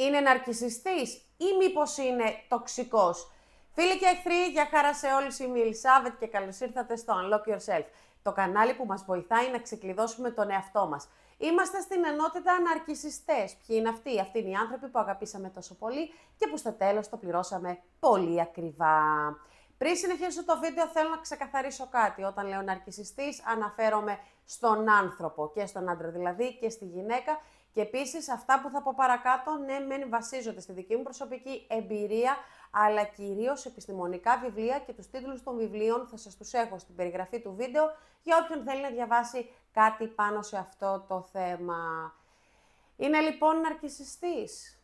είναι ναρκισσιστής ή μήπως είναι τοξικός? Φίλοι και εχθροί, για χαρά σε όλους, είμαι η Ελισάβετ και καλώς ήρθατε στο Unlock Yourself, το κανάλι που μας βοηθάει να ξεκλειδώσουμε τον εαυτό μας. Είμαστε στην ενότητα ναρκισσιστές. Ποιοι είναι αυτοί? Αυτοί είναι οι άνθρωποι που αγαπήσαμε τόσο πολύ και που στο τέλος το πληρώσαμε πολύ ακριβά. Πριν συνεχίσω το βίντεο, θέλω να ξεκαθαρίσω κάτι. Όταν λέω ναρκισσιστής, αναφέρομαι στον άνθρωπο και στον άντρα δηλαδή και στη γυναίκα. Και επίσης αυτά που θα πω παρακάτω, ναι, μεν βασίζονται στη δική μου προσωπική εμπειρία, αλλά κυρίως επιστημονικά βιβλία και τους τίτλους των βιβλίων θα σας τους έχω στην περιγραφή του βίντεο για όποιον θέλει να διαβάσει κάτι πάνω σε αυτό το θέμα. Είναι λοιπόν ναρκισσιστής?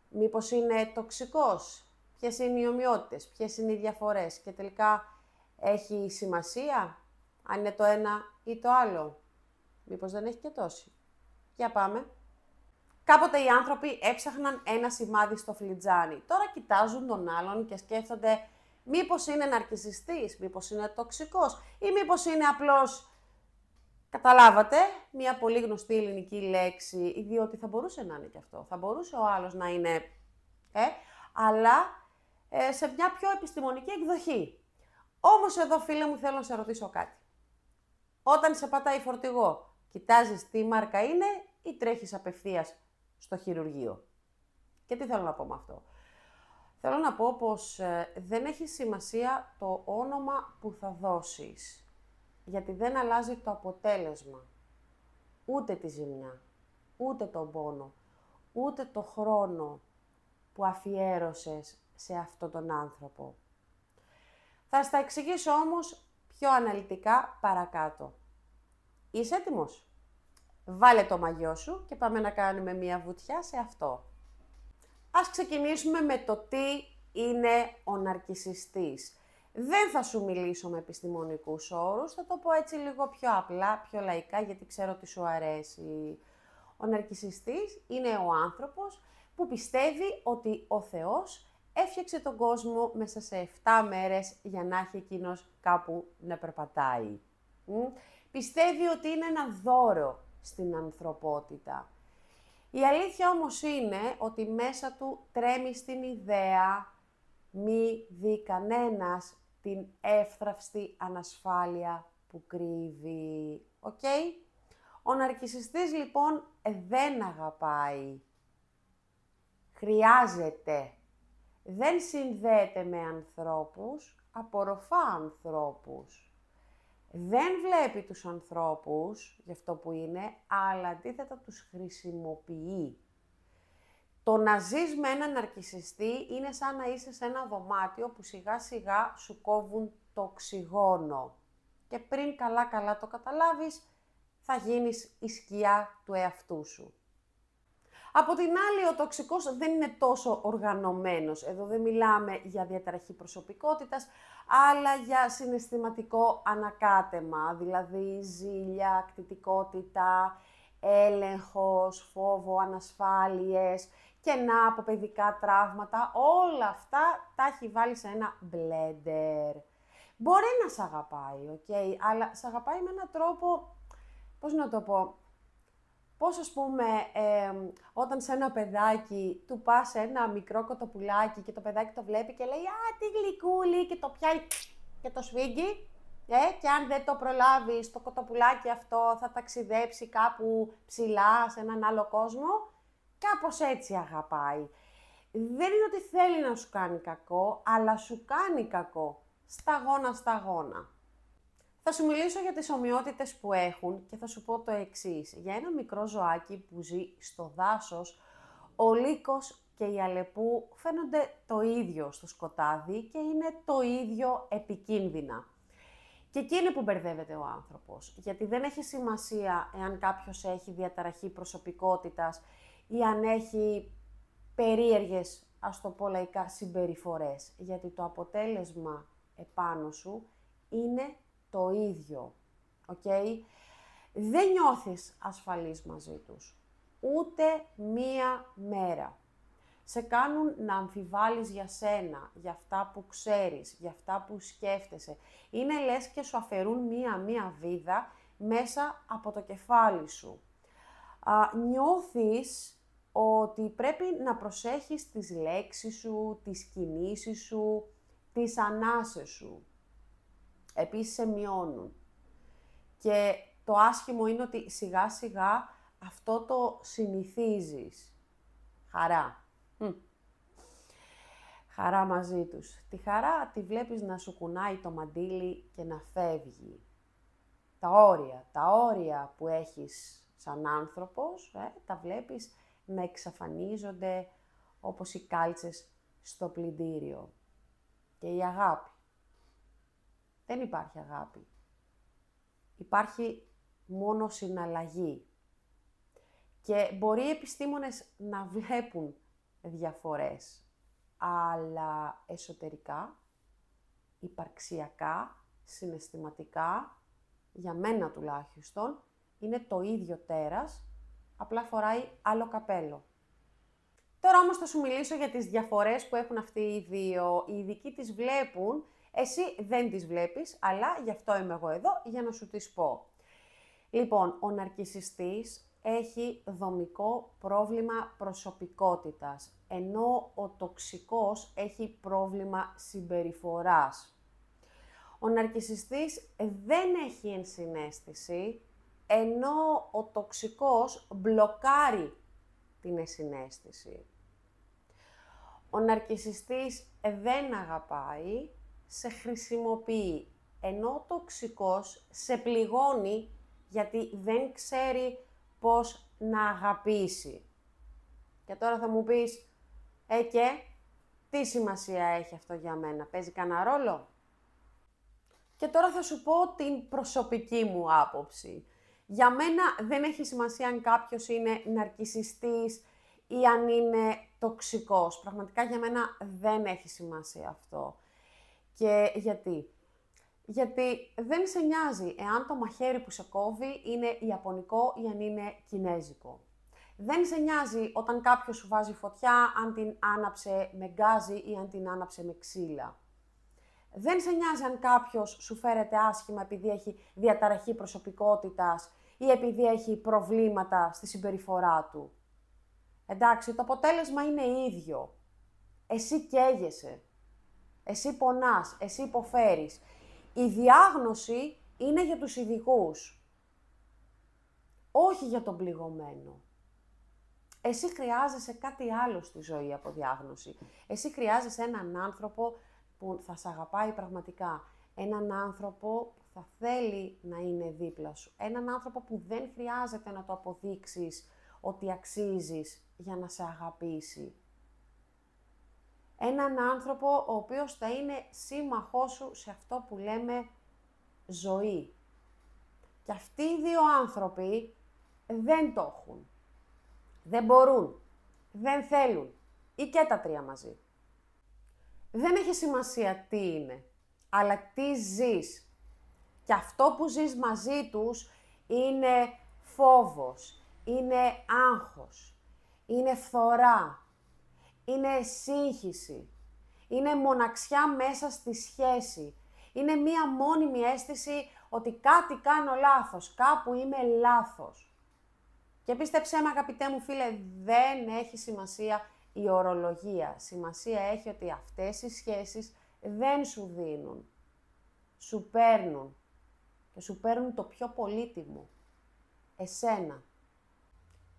Μήπως είναι τοξικός? Ποιες είναι οι ομοιότητες? Ποιες είναι οι διαφορές? Και τελικά έχει σημασία αν είναι το ένα ή το άλλο? Μήπως δεν έχει και τόση? Για πάμε. Κάποτε οι άνθρωποι έψαχναν ένα σημάδι στο φλιτζάνι. Τώρα κοιτάζουν τον άλλον και σκέφτονται μήπως είναι ναρκισσιστής, μήπως είναι τοξικός ή μήπως είναι απλώς, καταλάβατε, μια πολύ γνωστή ελληνική λέξη, διότι θα μπορούσε να είναι και αυτό. Θα μπορούσε ο άλλος να είναι, αλλά σε μια πιο επιστημονική εκδοχή. Όμως εδώ, φίλε μου, θέλω να σε ρωτήσω κάτι. Όταν σε πατάει φορτηγό, κοιτάζεις τι μάρκα είναι ή τρέχεις απευθείας στο χειρουργείο? Και τι θέλω να πω με αυτό? Θέλω να πω πως δεν έχει σημασία το όνομα που θα δώσεις, γιατί δεν αλλάζει το αποτέλεσμα, ούτε τη ζημιά, ούτε τον πόνο, ούτε το χρόνο που αφιέρωσες σε αυτόν τον άνθρωπο. Θα στα εξηγήσω όμως πιο αναλυτικά παρακάτω. Είσαι έτοιμος? Βάλε το μαγιό σου και πάμε να κάνουμε μία βουτιά σε αυτό. Ας ξεκινήσουμε με το τι είναι ο ναρκισσιστής. Δεν θα σου μιλήσω με επιστημονικούς όρους, θα το πω έτσι λίγο πιο απλά, πιο λαϊκά, γιατί ξέρω ότι σου αρέσει. Ο ναρκισσιστής είναι ο άνθρωπος που πιστεύει ότι ο Θεός έφτιαξε τον κόσμο μέσα σε 7 μέρες για να έχει εκείνος κάπου να περπατάει. Πιστεύει ότι είναι ένα δώρο στην ανθρωπότητα. Η αλήθεια όμως είναι ότι μέσα του τρέμει στην ιδέα μη δει κανένας την εύθραυστη ανασφάλεια που κρύβει. Οκ? Ο ναρκισσιστής λοιπόν δεν αγαπάει. Χρειάζεται. Δεν συνδέεται με ανθρώπους, απορροφά ανθρώπους. Δεν βλέπει τους ανθρώπους για αυτό που είναι, αλλά αντίθετα τους χρησιμοποιεί. Το να ζεις με έναν ναρκισσιστή είναι σαν να είσαι σε ένα δωμάτιο που σιγά σιγά σου κόβουν το οξυγόνο. Και πριν καλά το καταλάβεις, θα γίνεις η σκιά του εαυτού σου. Από την άλλη, ο τοξικός δεν είναι τόσο οργανωμένος. Εδώ δεν μιλάμε για διαταραχή προσωπικότητας, αλλά για συναισθηματικό ανακάτεμα, δηλαδή ζήλια, ακτιτικότητα, έλεγχος, φόβο, ανασφάλειες, κενά από παιδικά τραύματα, όλα αυτά τα έχει βάλει σε ένα μπλέντερ. Μπορεί να σ' αγαπάει, αλλά σ' αγαπάει με έναν τρόπο, πώς να το πω, πώς ας πούμε, όταν σε ένα παιδάκι του πας ένα μικρό κοτοπουλάκι και το παιδάκι το βλέπει και λέει «Α, τι γλυκούλη» και το πιάνει και το σφίγγει, και αν δεν το προλάβεις, το κοτοπουλάκι αυτό θα ταξιδέψει κάπου ψηλά σε έναν άλλο κόσμο, κάπως έτσι αγαπάει. Δεν είναι ότι θέλει να σου κάνει κακό, αλλά σου κάνει κακό, σταγόνα. Θα σου μιλήσω για τις ομοιότητες που έχουν και θα σου πω το εξής. Για ένα μικρό ζωάκι που ζει στο δάσος, ο λύκος και η αλεπού φαίνονται το ίδιο στο σκοτάδι και είναι το ίδιο επικίνδυνα. Και εκεί είναι που μπερδεύεται ο άνθρωπος, γιατί δεν έχει σημασία εάν κάποιος έχει διαταραχή προσωπικότητας ή αν έχει περίεργες, ας το πω λαϊκά, συμπεριφορές, γιατί το αποτέλεσμα επάνω σου είναι το ίδιο, Δεν νιώθεις ασφαλής μαζί τους, ούτε μία μέρα. Σε κάνουν να αμφιβάλλεις για σένα, για αυτά που ξέρεις, για αυτά που σκέφτεσαι. Είναι λες και σου αφαιρούν μία βίδα μέσα από το κεφάλι σου. Νιώθεις ότι πρέπει να προσέχεις τις λέξεις σου, τις κινήσεις σου, τις ανάσες σου. Επίσης σε μειώνουν. Και το άσχημο είναι ότι σιγά σιγά αυτό το συνηθίζεις. Χαρά. Χαρά μαζί τους. Τη χαρά τη βλέπεις να σου κουνάει το μαντίλι και να φεύγει. Τα όρια που έχεις σαν άνθρωπος, τα βλέπεις να εξαφανίζονται όπως οι κάλτσες στο πλυντήριο. Και η αγάπη. Δεν υπάρχει αγάπη. Υπάρχει μόνο συναλλαγή. Και μπορεί οι επιστήμονες να βλέπουν διαφορές, αλλά εσωτερικά, υπαρξιακά, συναισθηματικά, για μένα τουλάχιστον, είναι το ίδιο τέρας, απλά φοράει άλλο καπέλο. Τώρα όμως θα σου μιλήσω για τις διαφορές που έχουν αυτοί οι δύο. Οι ειδικοί τις βλέπουν, εσύ δεν τις βλέπεις, αλλά γι' αυτό είμαι εγώ εδώ, για να σου τις πω. Λοιπόν, ο ναρκισσιστής έχει δομικό πρόβλημα προσωπικότητας, ενώ ο τοξικός έχει πρόβλημα συμπεριφοράς. Ο ναρκισσιστής δεν έχει ενσυναίσθηση, ενώ ο τοξικός μπλοκάρει την ενσυναίσθηση. Ο ναρκισσιστής δεν αγαπάει, σε χρησιμοποιεί, ενώ ο τοξικός σε πληγώνει γιατί δεν ξέρει πώς να αγαπήσει. Και τώρα θα μου πεις, και τι σημασία έχει αυτό για μένα, παίζει κανένα ρόλο? Και τώρα θα σου πω την προσωπική μου άποψη. Για μένα δεν έχει σημασία αν κάποιος είναι ναρκισσιστής ή αν είναι τοξικός. Πραγματικά για μένα δεν έχει σημασία αυτό. Και γιατί? Γιατί δεν σε νοιάζει εάν το μαχαίρι που σε κόβει είναι ιαπωνικό ή αν είναι κινέζικο. Δεν σε νοιάζει όταν κάποιος σου βάζει φωτιά αν την άναψε με γκάζι ή αν την άναψε με ξύλα. Δεν σε νοιάζει αν κάποιος σου φέρεται άσχημα επειδή έχει διαταραχή προσωπικότητας ή επειδή έχει προβλήματα στη συμπεριφορά του. Εντάξει, το αποτέλεσμα είναι ίδιο. Εσύ καίγεσαι. Εσύ πονάς, εσύ υποφέρεις. Η διάγνωση είναι για τους ειδικούς, όχι για τον πληγωμένο. Εσύ χρειάζεσαι κάτι άλλο στη ζωή από διάγνωση. Εσύ χρειάζεσαι έναν άνθρωπο που θα σε αγαπάει πραγματικά. Έναν άνθρωπο που θα θέλει να είναι δίπλα σου. Έναν άνθρωπο που δεν χρειάζεται να το αποδείξεις ότι αξίζεις για να σε αγαπήσει. Έναν άνθρωπο ο οποίος θα είναι σύμμαχός σου σε αυτό που λέμε ζωή. Και αυτοί οι δύο άνθρωποι δεν το έχουν. Δεν μπορούν. Δεν θέλουν. Ή και τα τρία μαζί. Δεν έχει σημασία τι είναι, αλλά τι ζεις. Και αυτό που ζεις μαζί τους είναι φόβος, είναι άγχος, είναι φθορά, είναι σύγχυση, είναι μοναξιά μέσα στη σχέση. Είναι μία μόνιμη αίσθηση ότι κάτι κάνω λάθος, κάπου είμαι λάθος. Και πίστεψέ με αγαπητέ μου φίλε, δεν έχει σημασία η ορολογία. Σημασία έχει ότι αυτές οι σχέσεις δεν σου δίνουν. Σου παίρνουν. Και σου παίρνουν το πιο πολύτιμο. Εσένα.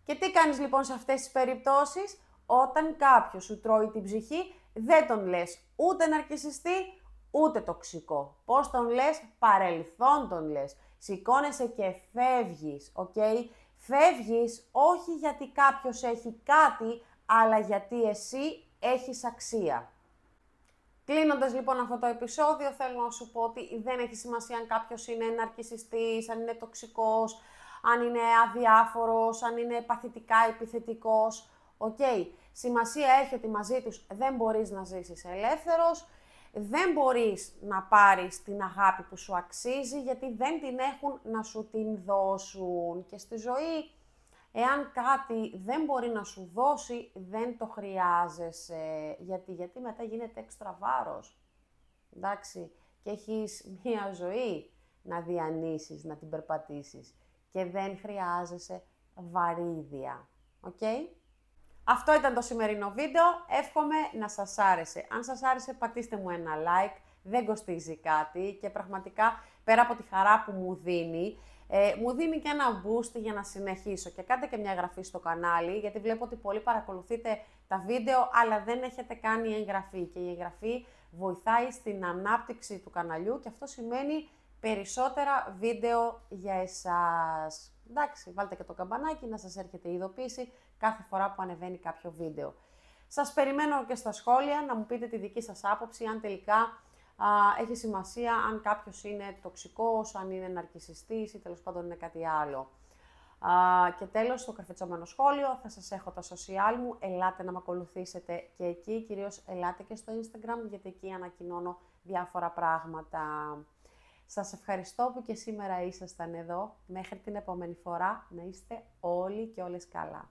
Και τι κάνεις λοιπόν σε αυτές τις περιπτώσεις? Όταν κάποιος σου τρώει την ψυχή, δεν τον λες ούτε ναρκισσιστή, ούτε τοξικό. Πώς τον λες? Παρελθόν τον λες. Σηκώνεσαι και φεύγεις, Φεύγεις όχι γιατί κάποιος έχει κάτι, αλλά γιατί εσύ έχεις αξία. Κλείνοντας λοιπόν αυτό το επεισόδιο, θέλω να σου πω ότι δεν έχει σημασία αν κάποιος είναι ναρκισσιστής, αν είναι τοξικός, αν είναι αδιάφορος, αν είναι παθητικά επιθετικός. Σημασία έχει ότι μαζί τους δεν μπορείς να ζήσεις ελεύθερος, δεν μπορείς να πάρεις την αγάπη που σου αξίζει, γιατί δεν την έχουν να σου την δώσουν. Και στη ζωή, εάν κάτι δεν μπορεί να σου δώσει, δεν το χρειάζεσαι. Γιατί μετά γίνεται έξτρα βάρος. Εντάξει, και έχεις μία ζωή να διανύσεις, να την περπατήσεις. Και δεν χρειάζεσαι βαρύδια. Αυτό ήταν το σημερινό βίντεο. Εύχομαι να σας άρεσε. Αν σας άρεσε, πατήστε μου ένα like. Δεν κοστίζει κάτι και πραγματικά πέρα από τη χαρά που μου δίνει και ένα boost για να συνεχίσω. Και κάντε και μια εγγραφή στο κανάλι, γιατί βλέπω ότι πολλοί παρακολουθείτε τα βίντεο, αλλά δεν έχετε κάνει εγγραφή. Και η εγγραφή βοηθάει στην ανάπτυξη του καναλιού και αυτό σημαίνει περισσότερα βίντεο για εσάς. Εντάξει, βάλτε και το καμπανάκι να σας έρχεται η ειδοποίηση κάθε φορά που ανεβαίνει κάποιο βίντεο. Σας περιμένω και στα σχόλια να μου πείτε τη δική σας άποψη, αν τελικά έχει σημασία, αν κάποιος είναι τοξικός, αν είναι ναρκισσιστής ή τέλος πάντων είναι κάτι άλλο. Και τέλος, στο καρφιτσόμενο σχόλιο θα σας έχω τα social μου, ελάτε να με ακολουθήσετε και εκεί, κυρίως ελάτε και στο Instagram, γιατί εκεί ανακοινώνω διάφορα πράγματα. Σας ευχαριστώ που και σήμερα ήσασταν εδώ. Μέχρι την επόμενη φορά να είστε όλοι και όλες καλά.